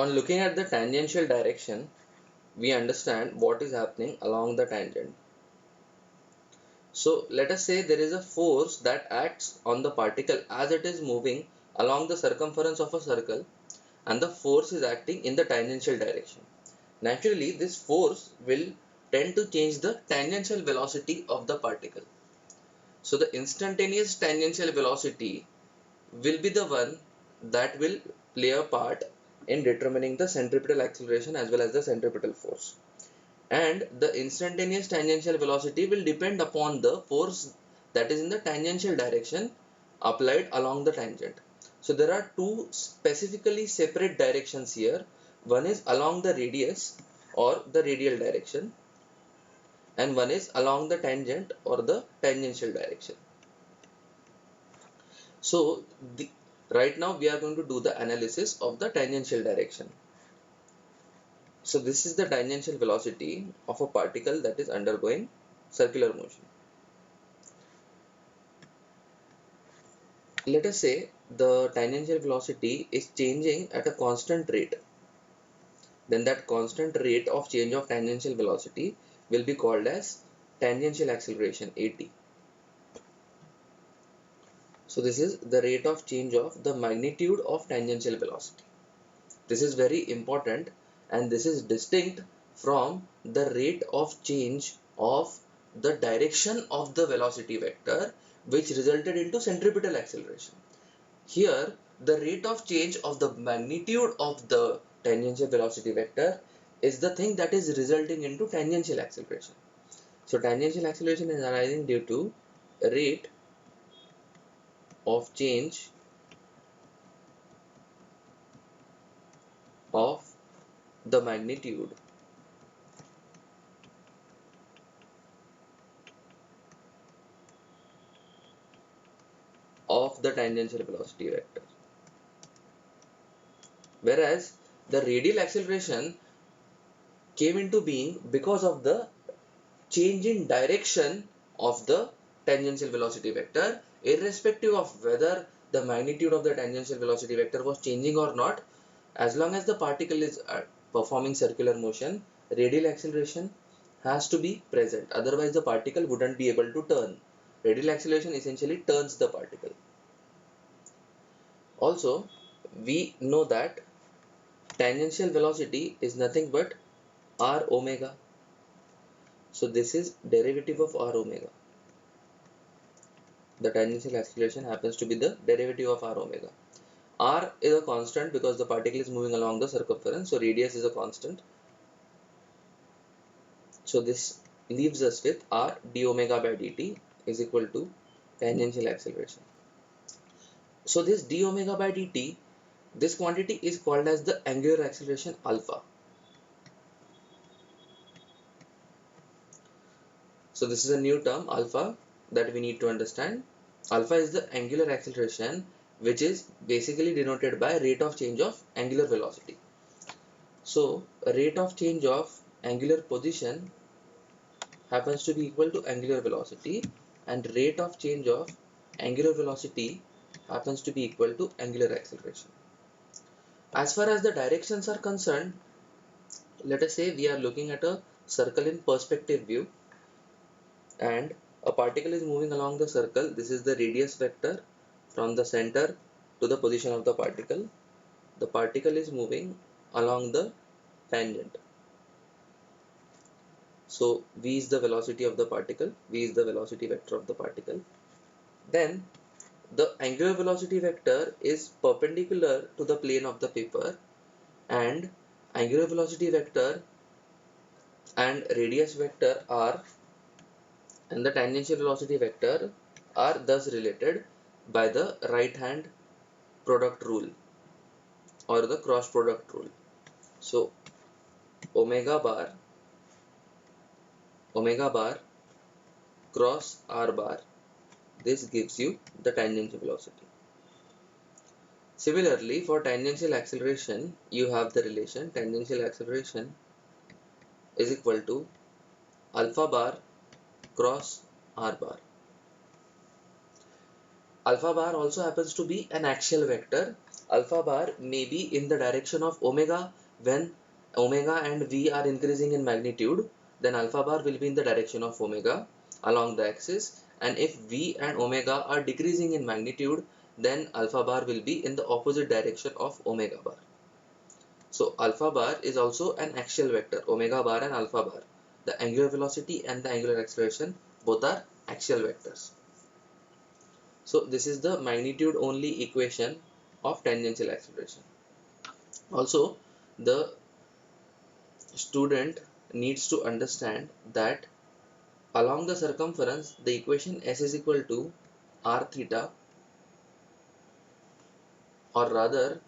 On looking at the tangential direction, we understand what is happening along the tangent. So let us say there is a force that acts on the particle as it is moving along the circumference of a circle, and the force is acting in the tangential direction. Naturally, this force will tend to change the tangential velocity of the particle. So the instantaneous tangential velocity will be the one that will play a part in determining the centripetal acceleration as well as the centripetal force. And the instantaneous tangential velocity will depend upon the force that is in the tangential direction applied along the tangent. So there are two specifically separate directions here. One is along the radius or the radial direction, and one is along the tangent or the tangential direction. So right now we are going to do the analysis of the tangential direction. So this is the tangential velocity of a particle that is undergoing circular motion. Let us say the tangential velocity is changing at a constant rate. Then that constant rate of change of tangential velocity will be called as tangential acceleration, AT. So this is the rate of change of the magnitude of tangential velocity. This is very important, and this is distinct from the rate of change of the direction of the velocity vector, which resulted into centripetal acceleration. Here, the rate of change of the magnitude of the tangential velocity vector is the thing that is resulting into tangential acceleration. So tangential acceleration is arising due to rate of change of the magnitude of the tangential velocity vector. Whereas the radial acceleration came into being because of the change in direction of the tangential velocity vector, irrespective of whether the magnitude of the tangential velocity vector was changing or not. As long as the particle is performing circular motion, radial acceleration has to be present, otherwise the particle wouldn't be able to turn. Radial acceleration essentially turns the particle. Also, we know that tangential velocity is nothing but r omega. So this is derivative of r omega. The tangential acceleration happens to be the derivative of r omega. R is a constant because the particle is moving along the circumference, so radius is a constant. So this leaves us with r d omega by dt is equal to tangential acceleration. So this d omega by dt, this quantity is called as the angular acceleration alpha. So this is a new term, alpha, that we need to understand. Alpha is the angular acceleration, which is basically denoted by rate of change of angular velocity. So rate of change of angular position happens to be equal to angular velocity, and rate of change of angular velocity happens to be equal to angular acceleration. As far as the directions are concerned, let us say we are looking at a circle in perspective view, and a particle is moving along the circle. This is the radius vector from the center to the position of the particle. The particle is moving along the tangent. So v is the velocity of the particle, v is the velocity vector of the particle. Then the angular velocity vector is perpendicular to the plane of the paper, and angular velocity vector and radius vector are, and the tangential velocity vector are thus related by the right hand product rule or the cross product rule. So omega bar cross r bar, this gives you the tangential velocity. Similarly, for tangential acceleration, you have the relation tangential acceleration is equal to alpha bar cross r bar. Alpha bar also happens to be an axial vector. alpha bar may be in the direction of omega. When omega and v are increasing in magnitude, then alpha bar will be in the direction of omega along the axis, and if v and omega are decreasing in magnitude, then alpha bar will be in the opposite direction of omega bar. So alpha bar is also an axial vector, omega bar and alpha bar. The angular velocity and the angular acceleration both are axial vectors. So this is the magnitude only equation of tangential acceleration. Also, the student needs to understand that along the circumference, the equation S is equal to r theta, or rather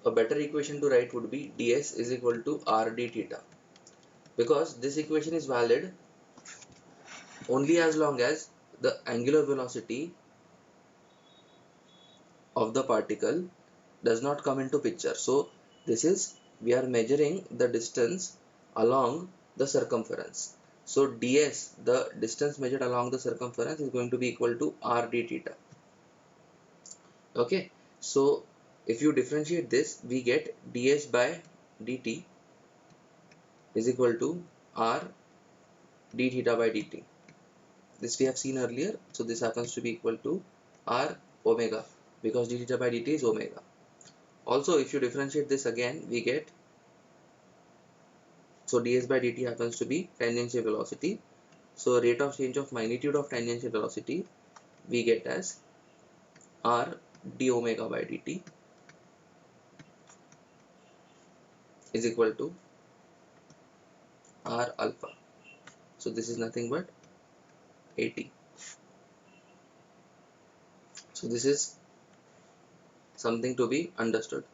a better equation to write would be ds is equal to r d theta, because this equation is valid only as long as the angular velocity of the particle does not come into picture. So this is, we are measuring the distance along the circumference. So ds, the distance measured along the circumference, is going to be equal to r d theta. Okay, so if you differentiate this, we get ds by dt is equal to r d theta by dt. This we have seen earlier, so this happens to be equal to r omega, because d theta by dt is omega. Also, if you differentiate this again, we get, so ds by dt happens to be tangential velocity. So rate of change of magnitude of tangential velocity we get as r d omega by dt is equal to r alpha. So this is nothing but at. So this is something to be understood.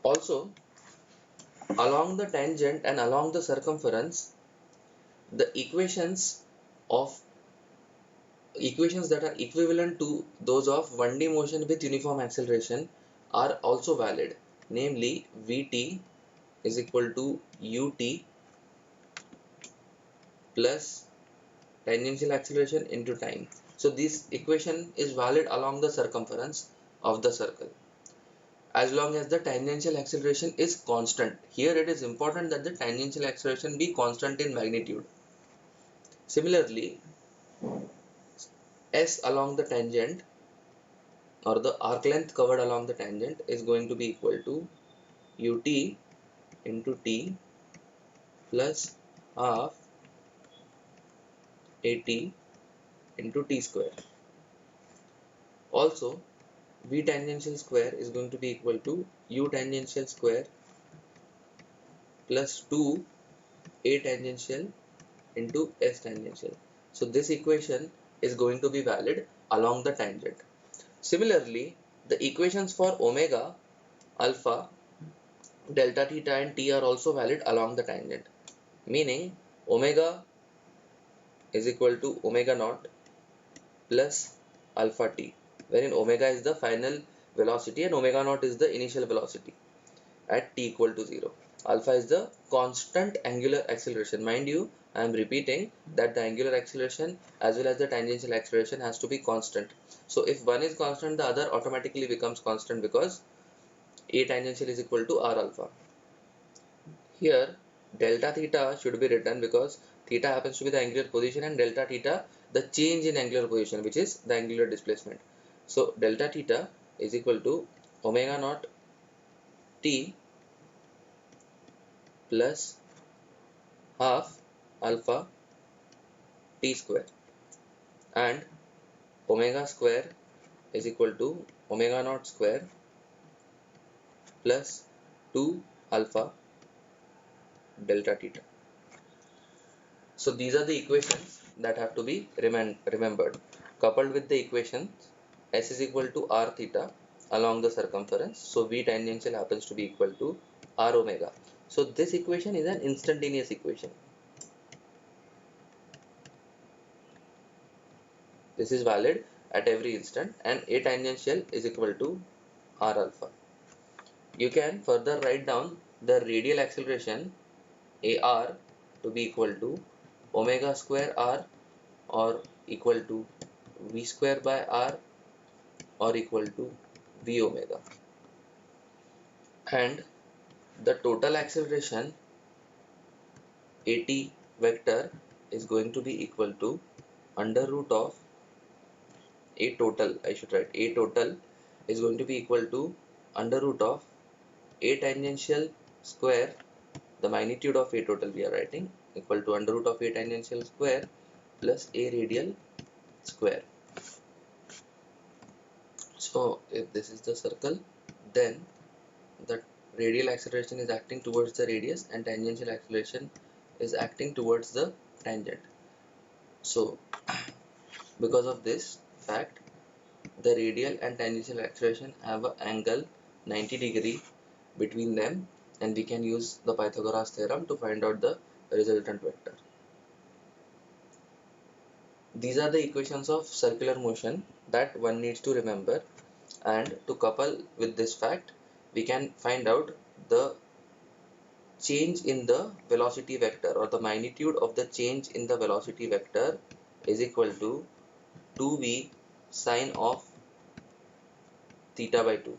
Also, along the tangent and along the circumference, the equations that are equivalent to those of 1D motion with uniform acceleration are also valid. Namely, Vt is equal to ut plus tangential acceleration into time. So this equation is valid along the circumference of the circle, as long as the tangential acceleration is constant. Here it is important that the tangential acceleration be constant in magnitude. Similarly, s along the tangent, or the arc length covered along the tangent, is going to be equal to ut into t plus half at into t square. Also, v tangential square is going to be equal to u tangential square plus 2 a tangential into s tangential. So this equation is going to be valid along the tangent. Similarly, the equations for omega, alpha, delta theta and t are also valid along the tangent, meaning omega is equal to omega naught plus alpha t, wherein omega is the final velocity and omega naught is the initial velocity at t equal to 0. Alpha is the constant angular acceleration. Mind you, I am repeating that the angular acceleration as well as the tangential acceleration has to be constant. So if one is constant, the other automatically becomes constant, because a tangential is equal to r alpha. Here delta theta should be written because theta happens to be the angular position and delta theta the change in angular position, which is the angular displacement. So delta theta is equal to omega naught t plus half alpha t square, and omega square is equal to omega naught square plus 2 alpha delta theta. So these are the equations that have to be remembered. Coupled with the equations, s is equal to r theta along the circumference. So v tangential happens to be equal to r omega. So this equation is an instantaneous equation. This is valid at every instant, and a tangential is equal to r alpha. You can further write down the radial acceleration ar to be equal to omega square r or equal to v square by r or equal to v omega, and the total acceleration at vector is going to be equal to under root of a total, I should write a total is going to be equal to under root of a tangential square, the magnitude of a total we are writing, equal to under root of a tangential square plus a radial square. So if this is the circle, then the radial acceleration is acting towards the radius and tangential acceleration is acting towards the tangent. So because of this fact, the radial and tangential acceleration have an angle 90° between them, and we can use the Pythagoras theorem to find out the resultant vector. These are the equations of circular motion that one needs to remember, and to couple with this fact, we can find out the change in the velocity vector, or the magnitude of the change in the velocity vector is equal to 2v sine of theta by 2.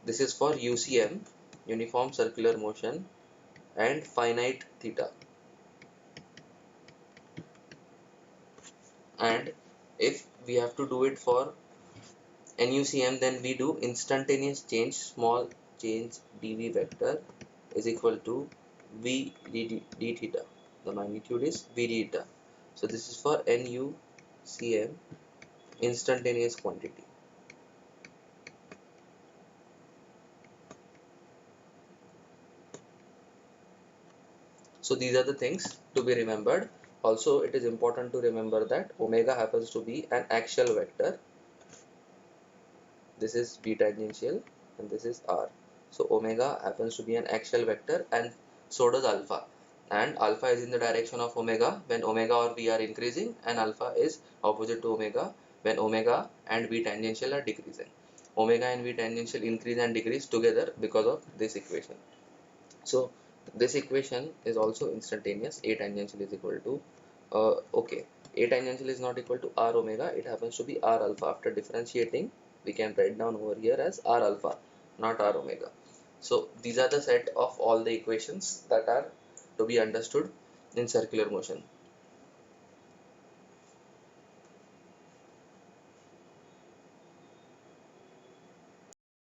This is for UCM, uniform circular motion, and finite theta. And if we have to do it for NUCM, then we do instantaneous change, small change dv vector is equal to v d theta. The magnitude is v d theta. So this is for NUCM, instantaneous quantity. So these are the things to be remembered. Also, it is important to remember that omega happens to be an axial vector. This is b tangential and this is r. So omega happens to be an axial vector, and so does alpha. And alpha is in the direction of omega when omega or v are increasing, and alpha is opposite to omega when omega and v tangential are decreasing. Omega and v tangential increase and decrease together because of this equation. So this equation is also instantaneous. A tangential is equal to okay, A tangential is not equal to r omega, it happens to be r alpha. After differentiating, we can write down over here as r alpha, not r omega. So these are the set of all the equations that are to be understood in circular motion.